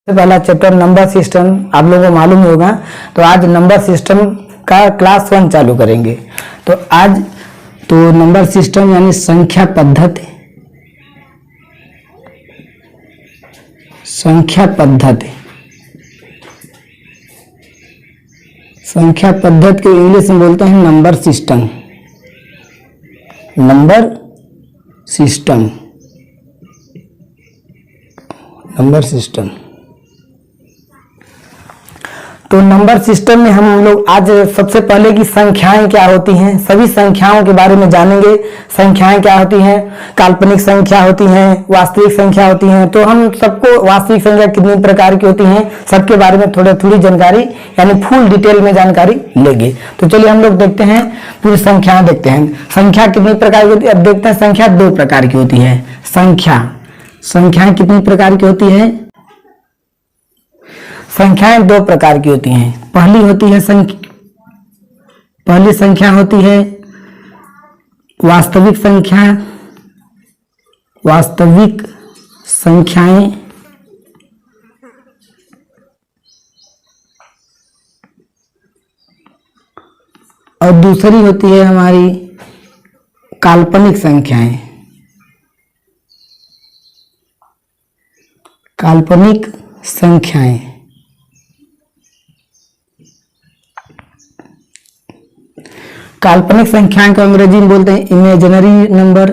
सबसे पहला chapter number system आप लोगों को मालूम होगा। तो आज नंबर सिस्टम का क्लास 1 चालू करेंगे। तो आज नंबर सिस्टम यानी संख्या पद्धति को इंग्लिश में बोलते हैं नंबर सिस्टम। तो नंबर सिस्टम में हम लोग आज सबसे पहले की संख्याएं क्या होती हैं, सभी संख्याओं के बारे में जानेंगे। संख्याएं क्या होती हैं, काल्पनिक संख्या होती हैं, वास्तविक संख्या होती हैं। तो हम सबको वास्तविक संख्या कितनी प्रकार की होती हैं सबके बारे में थोड़ी जानकारी यानी फुल डिटेल में जानकारी लेंगे। तो चलिए हम लोग देखते हैं, पूरी संख्याएं देखते हैं। संख्या कितनी प्रकार की होती है, अब देखते हैं। संख्या 2 प्रकार की होती है। संख्याएं कितनी प्रकार की होती है? संख्याएं 2 प्रकार की होती हैं। पहली संख्या होती है वास्तविक संख्याएं। और दूसरी होती है हमारी काल्पनिक संख्याएं। काल्पनिक संख्याएं को अंग्रेजी में बोलते हैं इमेजिनरी नंबर।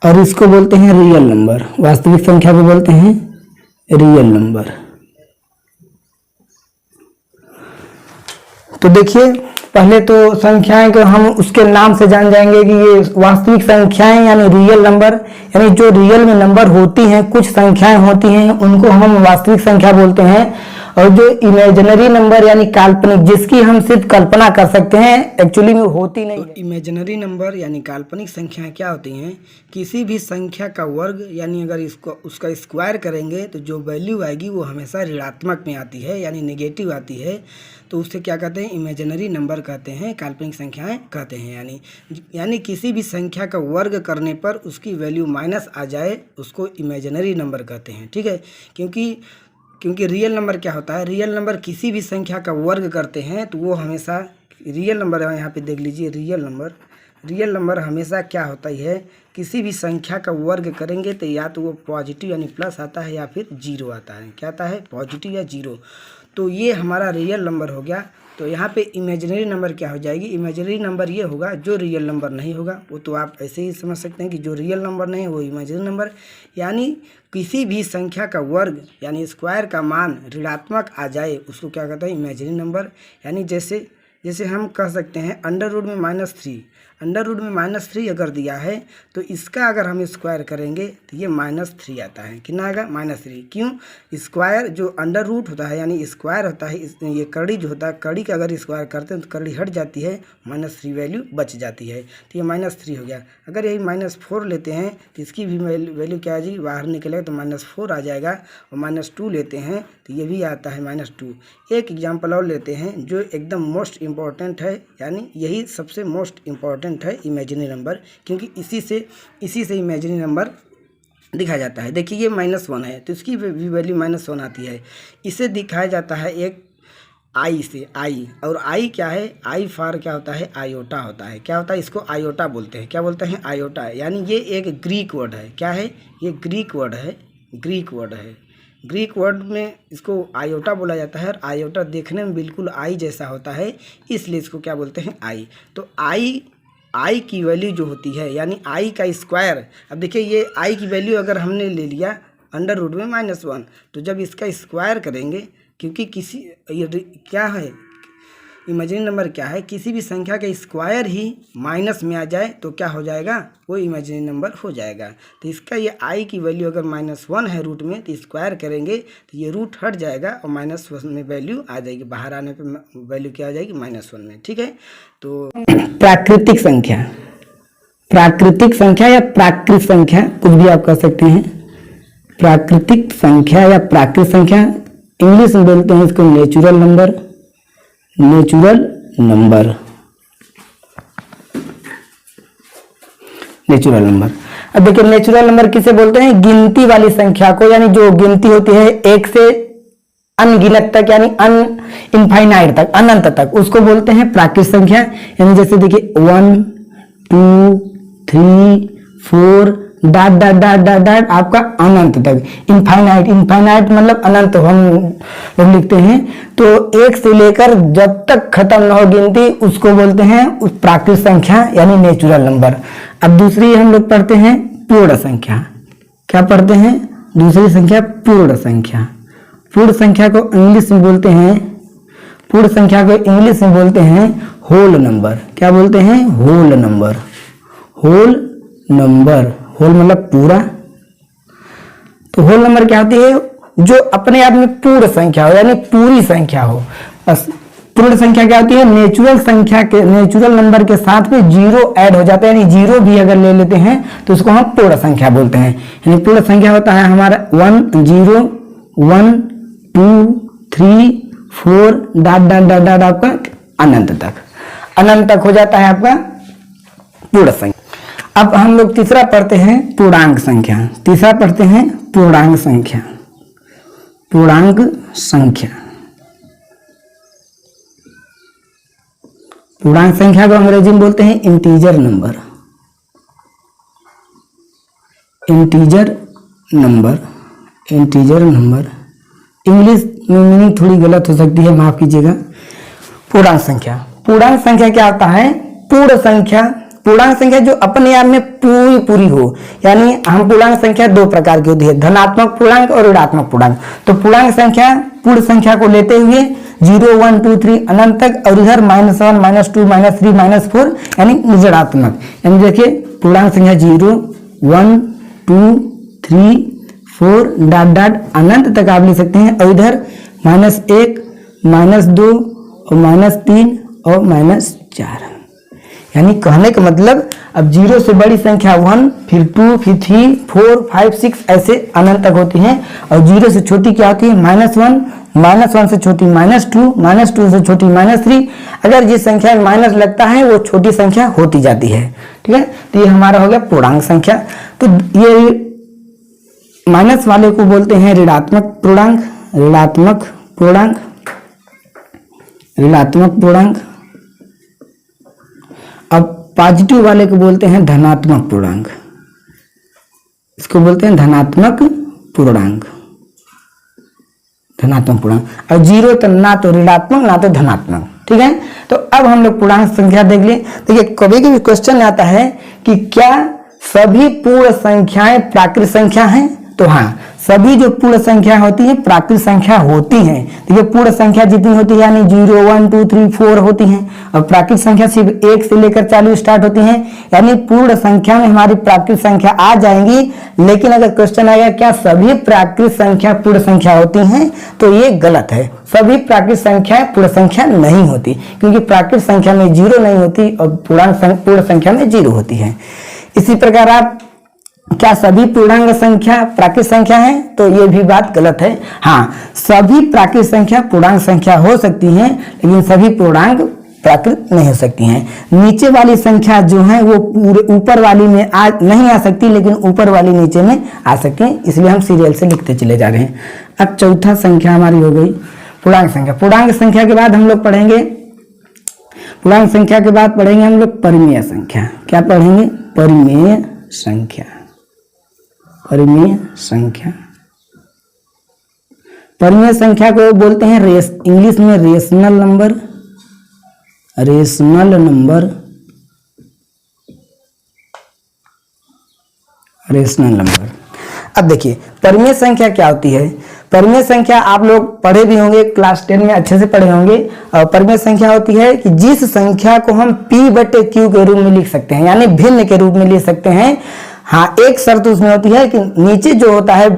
और इसको बोलते हैं रियल नंबर। वास्तविक संख्या को बोलते हैं रियल नंबर। तो देखिए, पहले तो संख्याएं को हम उसके नाम से जान जाएंगे कि ये वास्तविक संख्याएं यानी रियल नंबर, यानी जो रियल में नंबर होती हैं, कुछ संख्याएं होती हैं उनको हम वास्तविक संख्या बोलते हैं। और जो इमेजिनरी नंबर यानी काल्पनिक, जिसकी हम सिर्फ कल्पना कर सकते हैं, एक्चुअली में होती नहीं। तो इमेजिनरी नंबर यानी काल्पनिक संख्याएं क्या होती हैं? किसी भी संख्या का वर्ग यानी अगर उसका स्क्वायर करेंगे तो जो वैल्यू आएगी वो हमेशा ऋणात्मक में आती है यानी नेगेटिव आती है। तो उससे क्या कहते हैं? इमेजिनरी नंबर कहते हैं, काल्पनिक संख्याएं कहते हैं। यानी किसी भी संख्या का वर्ग करने पर उसकी वैल्यू माइनस आ जाए, उसको इमेजिनरी नंबर कहते हैं। ठीक है, क्योंकि रियल नंबर क्या होता है? रियल नंबर किसी भी संख्या का वर्ग करते हैं तो वो हमेशा रियल नंबर है। यहाँ पे देख लीजिए, रियल नंबर हमेशा क्या होता है? किसी भी संख्या का वर्ग करेंगे तो या तो वो पॉजिटिव यानी प्लस आता है या फिर जीरो आता है। क्या आता है? पॉजिटिव या जीरो। तो ये हमारा रियल नंबर हो गया। तो यहाँ पे इमेजिनरी नंबर क्या हो जाएगी? इमेजिनरी नंबर ये होगा जो रियल नंबर नहीं होगा। वो तो आप ऐसे ही समझ सकते हैं कि जो रियल नंबर नहीं है वो इमेजिनरी नंबर। यानी किसी भी संख्या का वर्ग यानी स्क्वायर का मान ऋणात्मक आ जाए उसको क्या कहते हैं? Imaginary number. यानी जैसे हम कह सकते हैं अंडर रूट में -3 अगर दिया है तो इसका अगर हम स्क्वायर करेंगे तो ये -3 आता है। कितना आएगा? -3। क्यों? स्क्वायर जो अंडर रूट होता है यानी स्क्वायर होता है, ये कड़ी जो होता है, कड़ी का अगर स्क्वायर करते हैं तो कड़ी हट जाती है, -3 वैल्यू बच जाती है। तो ये -3 हो गया। अगर यही -4 लेते हैं तो इसकी भी वैल्यू क्या आ जाएगी? बाहर निकलेगा तो -4 आ जाएगा। और -2 लेते हैं तो ये भी आता है -2। एक एग्जाम्पल और लेते हैं जो एकदम मोस्ट इम्पॉर्टेंट है, यानी यही सबसे मोस्ट इम्पॉर्टेंट है इमेजिनरी नंबर, क्योंकि इसी से इमेजिनरी नंबर दिखाया जाता है। देखिए, ये -1 है तो इसकी भी वैल्यू -1 आती है। इसे दिखाया जाता है एक आई से, आई। और आई क्या है? आई फॉर क्या होता है? आयोटा होता है। क्या होता है? इसको आयोटा बोलते हैं। क्या बोलते हैं? आयोटा। यानी ये एक ग्रीक वर्ड है। क्या है? ये ग्रीक वर्ड है। ग्रीक वर्ड में इसको आयोटा बोला जाता है। और आयोटा देखने में बिल्कुल आई जैसा होता है, इसलिए इसको क्या बोलते हैं? आई। तो आई की वैल्यू जो होती है यानी आई का स्क्वायर। अब देखिए, ये आई की वैल्यू अगर हमने ले लिया अंडर रूट में -1, तो जब इसका स्क्वायर करेंगे, क्योंकि ये क्या है? इमेजिनरी नंबर क्या है? किसी भी संख्या का स्क्वायर ही माइनस में आ जाए तो क्या हो जाएगा? वो इमेजिनरी नंबर हो जाएगा। तो इसका ये आई की वैल्यू अगर -1 है रूट में तो स्क्वायर करेंगे तो ये रूट हट जाएगा और -1 में वैल्यू आ जाएगी। बाहर आने पे वैल्यू क्या आ जाएगी? -1 में। ठीक है, तो प्राकृतिक संख्या या प्राकृत संख्या, कुछ भी आप कह सकते हैं। प्राकृतिक संख्या या प्राकृत संख्या, इंग्लिश में बोलते हैं इसको नेचुरल नंबर। Natural number. अब देखिए नेचुरल नंबर किसे बोलते हैं, गिनती वाली संख्या को, यानी जो गिनती होती है एक से अनगिनत तक, यानी इनफाइनाइट तक, अनंत तक, उसको बोलते हैं प्राकृत संख्या। यानी जैसे देखिए 1 2 3 4 dot dot dot dot dot आपका अनंत तक, इनफाइनाइट, इनफाइनाइट मतलब अनंत हम लोग लिखते हैं। तो एक से लेकर जब तक खत्म न हो गिनती उसको बोलते हैं उस प्राकृत संख्या यानी नेचुरल नंबर। अब दूसरी हम लोग पढ़ते हैं पूर्ण संख्या। क्या पढ़ते हैं, दूसरी संख्या पूर्ण संख्या। पूर्ण संख्या को इंग्लिश में बोलते हैं, पूर्ण संख्या को इंग्लिश में बोलते हैं होल नंबर। क्या बोलते हैं, whole number. Whole number, whole मतलब पूरा। तो होल नंबर क्या होती है, जो अपने आप में पूर्ण संख्या हो, यानी पूरी संख्या हो। पूर्ण संख्या क्या होती है, नेचुरल संख्या के, नेचुरल नंबर के साथ में जीरो ऐड हो जाता है, यानी जीरो भी अगर ले लेते हैं तो उसको हम पूर्ण संख्या बोलते हैं। यानी पूर्ण संख्या होता है हमारा 1 0 1 2 3 4 डाट डाट डाट डाट आपका अनंत तक, अनंत तक हो जाता है आपका पूर्ण संख्या। अब हम लोग तीसरा पढ़ते हैं पूर्णांक संख्या। तीसरा पढ़ते हैं पूर्णांक संख्या। पूर्णांक संख्या, पूर्णांक संख्या को अंग्रेजी में बोलते हैं integer number. Integer number, integer number. English में मीनिंग थोड़ी गलत हो सकती है, माफ कीजिएगा। पूर्णांक संख्या, पूर्णांक संख्या क्या होता है, पूर्ण संख्या। पूर्णांक संख्या जो अपने आप में पूरी पूरी हो, यानी हम पूर्णांक संख्या दो प्रकार की होती है, धनात्मक पूर्णांक और ऋणात्मक पूर्णांक। तो पूर्णांक संख्या पूर्ण संख्या को लेते हुए 0 1 2 3 अनंत तक, और इधर -1 -2 -3 -4 यानी ऋणात्मक। यानी देखिए पूर्णांक संख्या 0 1 2 3 4 डाट डाट अनंत तक आप ले सकते हैं, और इधर -1 -2 और -3 और -4। यानी कहने का मतलब अब 0 से बड़ी संख्या 1, फिर 2, फिर 3 4 5 6 ऐसे अनंत तक होती हैं, और 0 से छोटी क्या होती है -1, -1 से छोटी -2, -2 से छोटी -3। अगर जिस संख्या में माइनस लगता है वो छोटी संख्या होती जाती है। ठीक है, तो ये हमारा हो गया पूर्णांक संख्या। तो ये माइनस वाले को बोलते हैं ऋणात्मक पूर्णांक, ऋणात्मक पूर्णांक, ऋणात्मक पूर्णांक। अब पॉजिटिव वाले को बोलते हैं धनात्मक पूर्णांक, इसको बोलते हैं धनात्मक पूर्णांक, धनात्मक पूर्णांक। और 0 तो ना तो ऋणात्मक ना तो धनात्मक। ठीक है, तो अब हम लोग पूर्णांक संख्या देख लिए। देखिए कभी कभी क्वेश्चन आता है कि क्या सभी पूर्ण संख्याएं प्राकृत संख्या हैं, तो हाँ, सभी जो पूर्ण संख्या होती है प्राकृत संख्या होती हैं। देखिए पूर्ण संख्या जितनी होती है यानी 0 1 2 3 4 होती हैं, और प्राकृत संख्या सिर्फ 1 से लेकर 40 स्टार्ट होती हैं, यानी पूर्ण संख्या में हमारी प्राकृत संख्या आ जाएंगी। लेकिन अगर क्वेश्चन आएगा क्या सभी प्राकृत संख्या पूर्ण संख्या होती हैं, तो ये गलत है। सभी प्राकृत संख्या पूर्ण संख्या नहीं होती, क्योंकि प्राकृत संख्या में 0 नहीं होती और पूर्ण संख्या में 0 होती है। इसी प्रकार आप क्या सभी पूर्णांक संख्या प्राकृत संख्या है, तो ये भी बात गलत है। हाँ, सभी प्राकृत संख्या पूर्णांक संख्या हो सकती हैं, लेकिन सभी पूर्णांक प्राकृत नहीं हो सकती हैं। नीचे वाली संख्या जो है वो पूरे ऊपर वाली में नहीं आ सकती, लेकिन ऊपर वाली नीचे में आ सकती है, इसलिए हम सीरियल से लिखते चले जा रहे हैं। अब चौथा संख्या हमारी हो गई पूर्णांक संख्या। पूर्णांक संख्या के बाद हम लोग पढ़ेंगे, पूर्णांक संख्या के बाद पढ़ेंगे हम लोग परिमेय संख्या। क्या पढ़ेंगे, परिमेय संख्या, परिमेय संख्या। परिमेय संख्या को बोलते हैं इंग्लिश में rational number, rational number, rational number. अब देखिए परिमेय संख्या क्या होती है। परिमेय संख्या आप लोग पढ़े भी होंगे, क्लास 10 में अच्छे से पढ़े होंगे। और परिमेय संख्या होती है कि जिस संख्या को हम P/Q के रूप में लिख सकते हैं, यानी भिन्न के रूप में लिख सकते हैं। हाँ, एक शर्त उसमें होती है कि नीचे जो होता है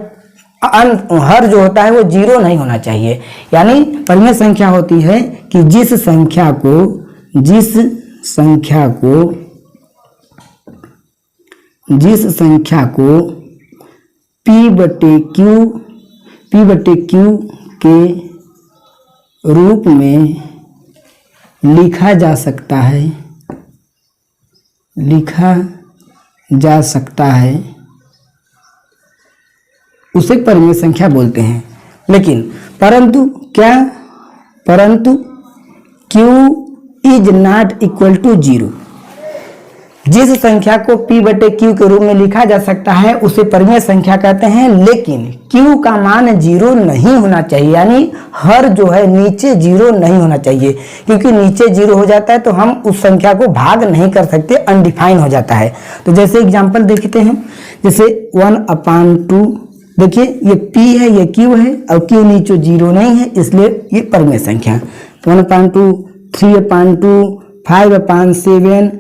हर जो होता है वो 0 नहीं होना चाहिए। यानी परिमेय संख्या होती है कि जिस संख्या को P/Q के रूप में लिखा जा सकता है, लिखा जा सकता है उसे परिमेय संख्या बोलते हैं। लेकिन परंतु q is not equal to 0। जिस संख्या को p बटे q के रूप में लिखा जा सकता है उसे परिमेय संख्या कहते हैं, लेकिन q का मान 0 नहीं होना चाहिए, यानी हर जो है नीचे 0 नहीं होना चाहिए, क्योंकि नीचे 0 हो जाता है तो हम उस संख्या को भाग नहीं कर सकते, अनडिफाइन हो जाता है। तो जैसे एग्जांपल देखते हैं, जैसे 1/2, देखिए ये p है, ये q है, और q नीचे 0 नहीं है, इसलिए ये परिमेय संख्या। 1/2, 3/2, 5/7,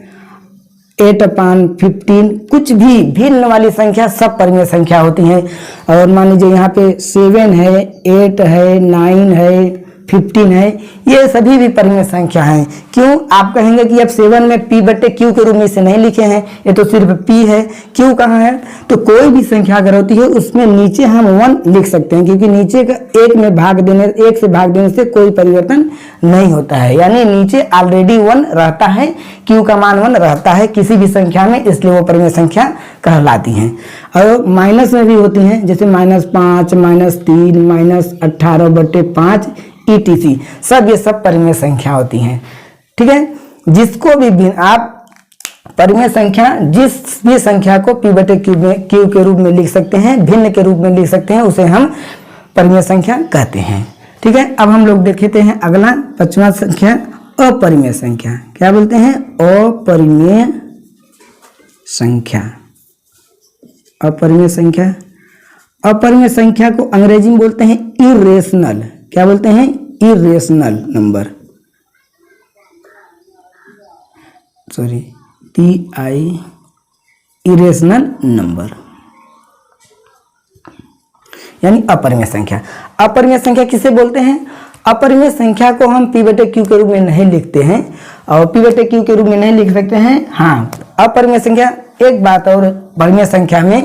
8/15, कुछ भी भिन्न वाली संख्या सब परिमेय संख्या होती हैं। और मान लीजिए यहाँ पे 7 है, 8 है, 9 है, 15 है, ये सभी भी परिमेय संख्या हैं। क्यों? आप कहेंगे कि अब 7 में p बटे q के रूप में इसे नहीं लिखे हैं, ये तो सिर्फ p है, q कहाँ है? तो कोई भी संख्या अगर होती है उसमें नीचे हम 1 लिख सकते हैं, क्योंकि नीचे का 1 से भाग देने से कोई परिवर्तन नहीं होता है, यानी नीचे ऑलरेडी 1 रहता है, q का मान 1 रहता है किसी भी संख्या में, इसलिए वो परिमेय संख्या कहलाती हैं। और माइनस में भी होती हैं, जैसे -5, -3, -18/5 ETC, सब ये सब परिमेय संख्या होती हैं। ठीक है, जिसको भी आप परिमेय संख्या, जिस भी संख्या को p बटे q के रूप में लिख सकते हैं, भिन्न के रूप में लिख सकते हैं, उसे हम परिमेय संख्या कहते हैं। ठीक है, अब हम लोग देखते हैं अगला 5वां संख्या, अपरिमेय संख्या। क्या बोलते हैं? अपरिमेय संख्या। अपरिमेय संख्या, अपरिमेय संख्या को अंग्रेजी में बोलते हैं इरेशनल। क्या बोलते हैं? इरेशनल नंबर, इरेशनल नंबर यानी अपरिमेय संख्या। अपरिमेय संख्या किसे बोलते हैं? अपरिमेय संख्या को हम p बटे q के रूप में नहीं लिखते हैं, और p बटे q के रूप में नहीं लिख सकते हैं। हाँ, अपरिमेय संख्या, एक बात और, परिमेय संख्या में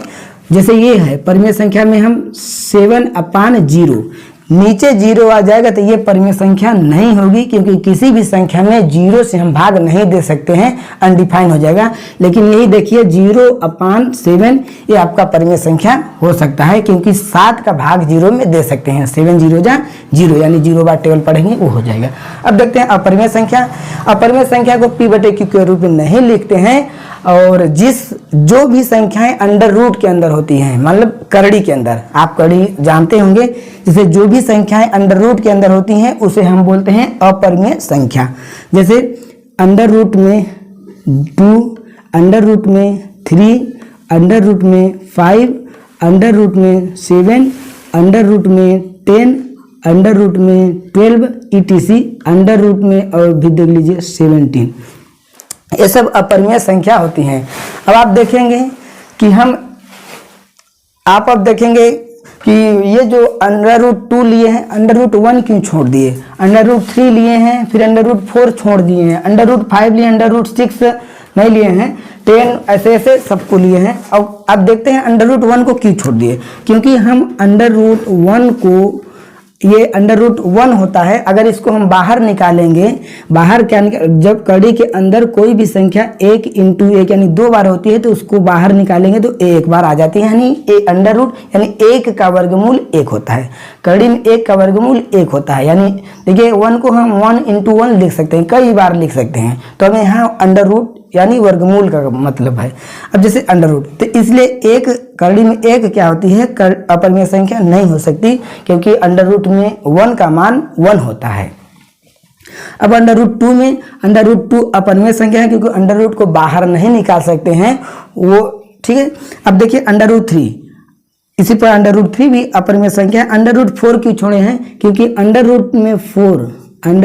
जैसे ये है, परिमेय संख्या में हम 7/0, नीचे 0 आ जाएगा तो ये परिमेय संख्या नहीं होगी, क्योंकि किसी भी संख्या में 0 से हम भाग नहीं दे सकते हैं, अनडिफाइन हो जाएगा। लेकिन यही देखिए 0/7 ये आपका परिमेय संख्या हो सकता है, क्योंकि 7 का भाग 0 में दे सकते हैं, 7 0 जा 0, यानी 0/12 पढ़ेंगे वो हो जाएगा। अब देखते हैं अपरिमेय संख्या। अपरिमेय संख्या को p बटे q के रूप में नहीं लिखते हैं, और जो भी संख्याएं अंडर रूट के अंदर होती हैं, मतलब कड़ी के अंदर, आप कड़ी जानते होंगे, जैसे जो भी संख्याएं अंडर रूट के अंदर होती हैं उसे हम बोलते हैं अपरिमेय संख्या। जैसे अंडर रूट में 2, अंडर रूट में 3, अंडर रूट में 5, अंडर रूट में 7, अंडर रूट में 10, अंडर रूट में 12 ETC, अंडर रूट में और भी देख लीजिए 17। ये सब अपरिमेय संख्या होती हैं। अब आप देखेंगे कि आप अब देखेंगे कि ये जो √2 लिए हैं, √1 क्यों छोड़ दिए, √3 लिए हैं, फिर √4 छोड़ दिए हैं, √5 लिए, √6 नहीं लिए हैं, 10 ऐसे ऐसे सबको लिए हैं। अब देखते हैं √1 को क्यों छोड़ दिए, क्योंकि हम √1 को, ये √1 होता है, अगर इसको हम बाहर निकालेंगे, बाहर क्या जब कड़ी के अंदर कोई भी संख्या 1 × 1 यानी 2 बार होती है तो उसको बाहर निकालेंगे तो 1 बार आ जाती है, यानी अंडर रूट यानी 1 का वर्गमूल 1 होता है। कड़ी में 1 का वर्गमूल 1 होता है, यानी देखिए 1 को हम 1 × 1 लिख सकते हैं, कई बार लिख सकते हैं, तो हमें यहाँ अंडर रूट यानी वर्गमूल का मतलब है। अब जैसे अंडर रूट, तो इसलिए एक कड़ी में 1 क्या होती है, अपरिमेय संख्या नहीं हो सकती, क्योंकि अंडर रूट में 1 का मान 1 होता है। अब √2 में, √2 अपरिमेय संख्या है, क्योंकि अंडर रूट को बाहर नहीं निकाल सकते हैं वो। ठीक है, अब देखिए √3, इसी पर √3 भी अपरिमेय संख्या है। √4 क्यों छोड़े हैं, क्योंकि अंडर रूट में 4 यानी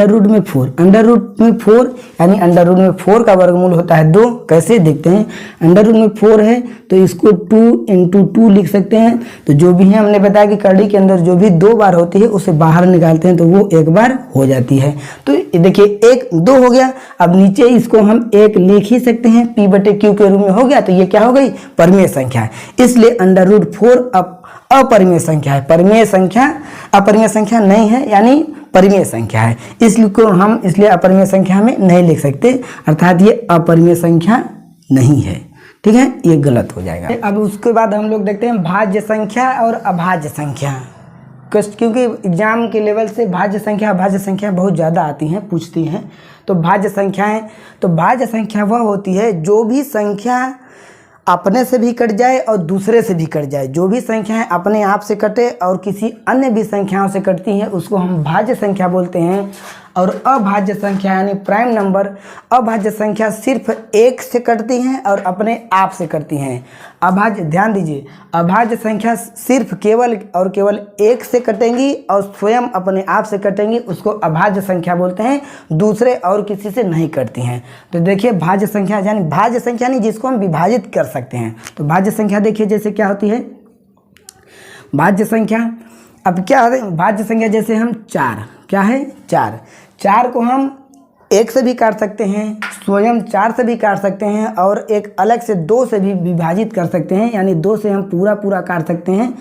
अंडर रूट में 4 का वर्गमूल होता है 2। कैसे देखते हैं, अंडर रूट में 4 है तो इसको 2 × 2 लिख सकते हैं। तो जो भी है, हमने बताया कि कड़ी के अंदर जो भी 2 बार होती है उसे बाहर निकालते हैं तो वो 1 बार हो जाती है। तो देखिए 1 2 हो गया। अब नीचे इसको हम 1 लिख ही सकते हैं, p बटे q के रूप में हो गया, तो ये क्या हो गई, परिमेय संख्या है। इसलिए √4 अपरिमेय संख्या है, परिमेय संख्या अपरिमेय संख्या नहीं है, यानी परिमेय संख्या है, इसलिए अपरिमेय संख्या में नहीं लिख सकते, अर्थात ये अपरिमेय संख्या नहीं है। ठीक है, ये गलत हो जाएगा। अब उसके बाद हम लोग देखते हैं भाज्य संख्या और अभाज्य संख्या, क्योंकि एग्जाम के लेवल से भाज्य संख्या अभाज्य संख्या बहुत ज़्यादा आती हैं, पूछती हैं। तो भाज्य संख्याएं, तो भाज्य संख्या वह होती है जो भी संख्या अपने से भी कट जाए और दूसरे से भी कट जाए। जो भी संख्याएं अपने आप से कटे और किसी अन्य भी संख्याओं से कटती हैं उसको हम भाज्य संख्या बोलते हैं। और अभाज्य संख्या यानी प्राइम नंबर, अभाज्य संख्या सिर्फ एक से कटती हैं और अपने आप से कटती हैं। अभाज्य, ध्यान दीजिए, अभाज्य संख्या सिर्फ केवल और केवल एक से कटेंगी और स्वयं अपने आप से कटेंगी, उसको अभाज्य संख्या बोलते हैं, दूसरे और किसी से नहीं कटती हैं। तो देखिए भाज्य संख्या यानी भाज्य संख्या नहीं जिसको हम विभाजित कर सकते हैं। तो भाज्य संख्या देखिए जैसे क्या होती है भाज्य संख्या। अब क्या है भाज्य संख्या, जैसे हम 4, क्या है 4 को हम एक से भी काट सकते हैं, स्वयं 4 से भी काट सकते हैं और एक अलग से 2 से भी विभाजित कर सकते हैं, यानी 2 से हम पूरा काट सकते हैं,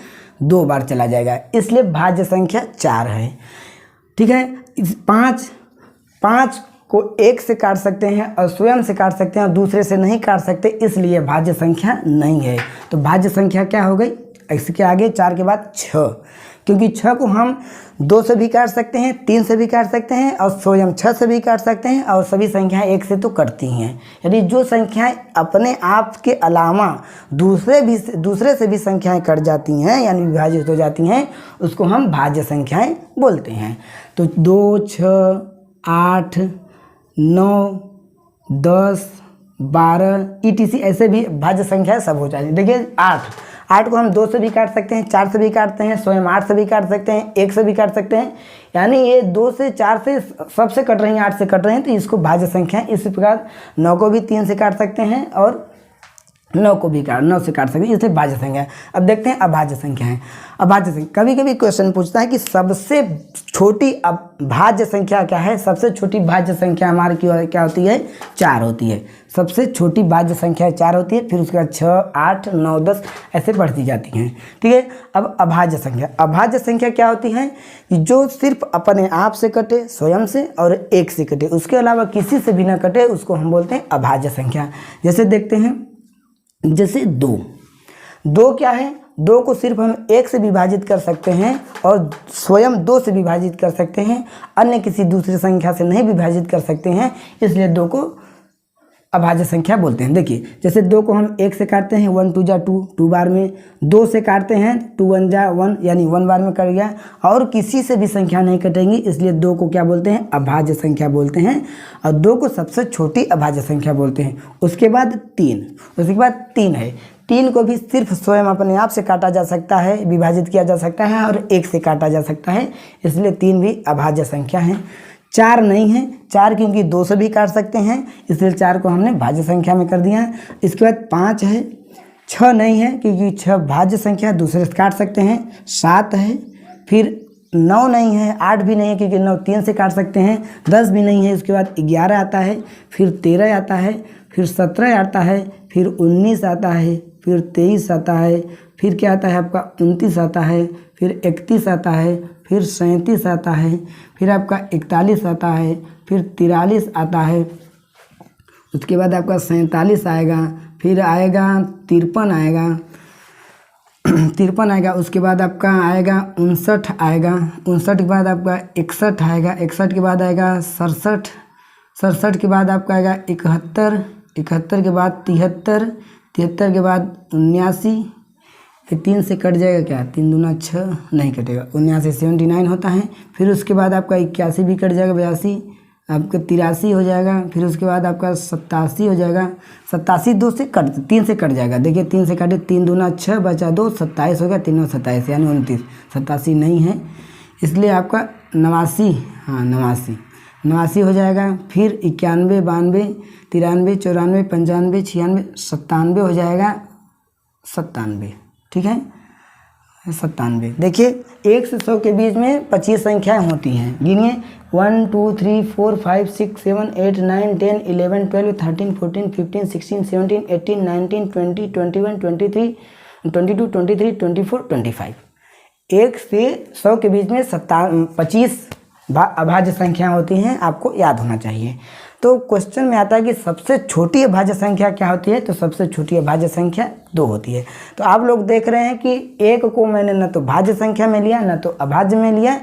2 बार चला जाएगा, इसलिए भाज्य संख्या 4 है। ठीक है, 5 को एक से काट सकते हैं और स्वयं से काट सकते हैं और दूसरे से नहीं काट सकते, इसलिए भाज्य संख्या नहीं है। तो भाज्य संख्या क्या हो गई, इसके आगे 4 के बाद 6, क्योंकि 6 को हम 2 से भी काट सकते हैं, 3 से भी काट सकते हैं और स्वयं 6 से भी काट सकते हैं और सभी संख्याएं एक से तो कटती हैं। यानी जो संख्याएं अपने आप के अलावा दूसरे से भी संख्याएं कट जाती हैं यानी विभाजित हो जाती हैं, उसको हम भाज्य संख्याएं बोलते हैं। तो 2, 6, 8, 9, 10, 12 ETC ऐसे भी भाज्य संख्या सब हो जाती है। देखिए 8 को हम 2 से भी काट सकते हैं, 4 से भी काटते हैं, स्वयं 8 से भी काट सकते हैं, 1 से भी काट सकते हैं, यानी ये 2 से 4 से सबसे कट रही हैं, 8 से कट रहे हैं, तो इसको भाज्य संख्या है। इसी प्रकार 9 को भी 3 से काट सकते हैं और 9 से काट सकते हैं, इसलिए भाज्य संख्या है। अब देखते हैं अभाज्य संख्या है। अभाज्य संख्या कभी कभी क्वेश्चन पूछता है कि सबसे छोटी भाज्य संख्या क्या है। सबसे छोटी भाज्य संख्या हमारी क्या होती है, 4 होती है। सबसे छोटी भाज्य संख्या 4 होती है, फिर उसके बाद 6, 8, 9, 10 ऐसे बढ़ती जाती हैं। ठीक है, अब अभाज्य संख्या। अभाज्य संख्या क्या होती है, जो सिर्फ अपने आप से कटे, स्वयं से और एक से कटे, उसके अलावा किसी से भी ना कटे, उसको हम बोलते हैं अभाज्य संख्या। जैसे देखते हैं, जैसे 2 क्या है, 2 को सिर्फ हम 1 से विभाजित कर सकते हैं और स्वयं 2 से विभाजित कर सकते हैं, अन्य किसी दूसरी संख्या से नहीं विभाजित कर सकते हैं, इसलिए 2 को अभाज्य संख्या बोलते हैं। देखिए जैसे 2 को हम 1 से काटते हैं, 1 2 जा 2 बार में, 2 से काटते हैं 2 1 जा 1 यानी 1 बार में कट गया, और किसी से भी संख्या नहीं कटेंगी, इसलिए 2 को क्या बोलते हैं, अभाज्य संख्या बोलते हैं। और 2 को सबसे छोटी अभाज्य संख्या बोलते हैं। उसके बाद 3 है। 3 को भी सिर्फ स्वयं अपने आप से काटा जा सकता है, विभाजित किया जा सकता है और 1 से काटा जा सकता है, इसलिए 3 भी अभाज्य संख्या है। 4 नहीं है, 4 क्योंकि 2 से भी काट सकते हैं, इसलिए 4 को हमने भाज्य संख्या में कर दिया है। इसके बाद 5 है। 6 नहीं है क्योंकि 6 भाज्य संख्या, दूसरे से काट सकते हैं। 7 है, फिर 9 नहीं है, 8 भी नहीं है क्योंकि 9 3 से काट सकते हैं। 10 भी नहीं है, उसके बाद 11 आता है, फिर 13 आता है, फिर 17 आता है, फिर 19 आता है, फिर 23 आता है, फिर क्या आता है आपका 29 आता है, फिर 31 आता है, फिर 37 आता है, फिर आपका 41 आता है, फिर 43 आता है, उसके बाद आपका 47 आएगा, फिर आएगा 53 आएगा, 53 आएगा, उसके बाद आपका आएगा 59 आएगा, 59 के बाद आपका 61 आएगा, 61 के बाद आएगा 67, 67 के बाद आपका आएगा 71, 71 के बाद 73, 73 के बाद 79, ये 3 से कट जाएगा क्या, 3 दूना 6 नहीं कटेगा, 79 79 होता है। फिर उसके बाद आपका 81 भी कट जाएगा, 82 आपका 83 हो जाएगा, फिर उसके बाद आपका 87 हो जाएगा, 87 3 से कट जाएगा। देखिए 3 से काटे, 3 दूना 6 बचा 2, 27 हो गया, 3 और 27 यानी 29, 87 नहीं है, इसलिए आपका 89, हाँ 89 हो जाएगा। फिर 91 92 93 94 95 96 97 हो जाएगा, 97, ठीक है 97। देखिए 1 से 100 के बीच में 25 संख्याएं होती हैं, गिनिए 1 2 3 4 5 6 7 8 9 10 11 12 13 14 15 16 17 18 19 20 21 23 22 23 24 25। 1 से 100 के बीच में 25 अभाज्य संख्या होती हैं, आपको याद होना चाहिए। तो तो क्वेश्चन में आता है कि सबसे छोटी अभाज्य संख्या क्या होती है, तो सबसे छोटी अभाज्य संख्या 2 होती है। तो आप लोग देख रहे हैं कि 1 को मैंने न तो भाज्य संख्या में लिया न तो अभाज्य में लिया।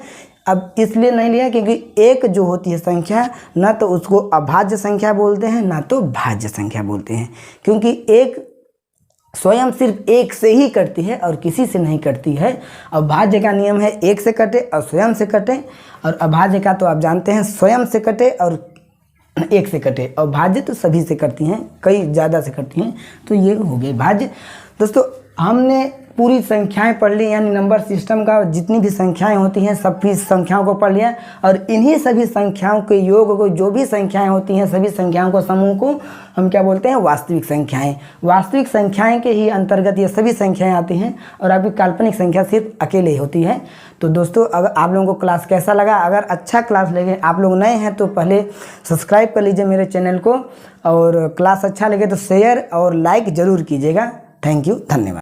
अब इसलिए नहीं लिया क्योंकि 1 जो होती है संख्या न तो उसको अभाज्य संख्या बोलते हैं न तो भाज्य संख्या बोलते हैं, क्योंकि 1 स्वयं सिर्फ 1 से ही कटती है और किसी से नहीं कटती है। और भाज्य का नियम है 1 से कटे और स्वयं से कटे, और अभाज्य का तो आप जानते हैं स्वयं से कटे और 1 से कटे, और भाज्य तो सभी से कटती हैं, कई ज़्यादा से कटती हैं। तो ये हो गए भाज्य। दोस्तों हमने पूरी संख्याएं पढ़ ली, यानी नंबर सिस्टम का जितनी भी संख्याएं होती हैं सभी संख्याओं को पढ़ लिया, और इन्हीं सभी संख्याओं के योग को, जो भी संख्याएं होती हैं सभी संख्याओं को समूह को हम क्या बोलते हैं, वास्तविक संख्याएं। वास्तविक संख्याएं के ही अंतर्गत ये सभी संख्याएं आती हैं, और आपकी काल्पनिक संख्या सिर्फ अकेले ही होती है। तो दोस्तों अगर आप लोगों को क्लास कैसा लगा, अगर अच्छा क्लास लगे, आप लोग नए हैं तो पहले सब्सक्राइब कर लीजिए मेरे चैनल को, और क्लास अच्छा लगे तो शेयर और लाइक ज़रूर कीजिएगा। थैंक यू, धन्यवाद।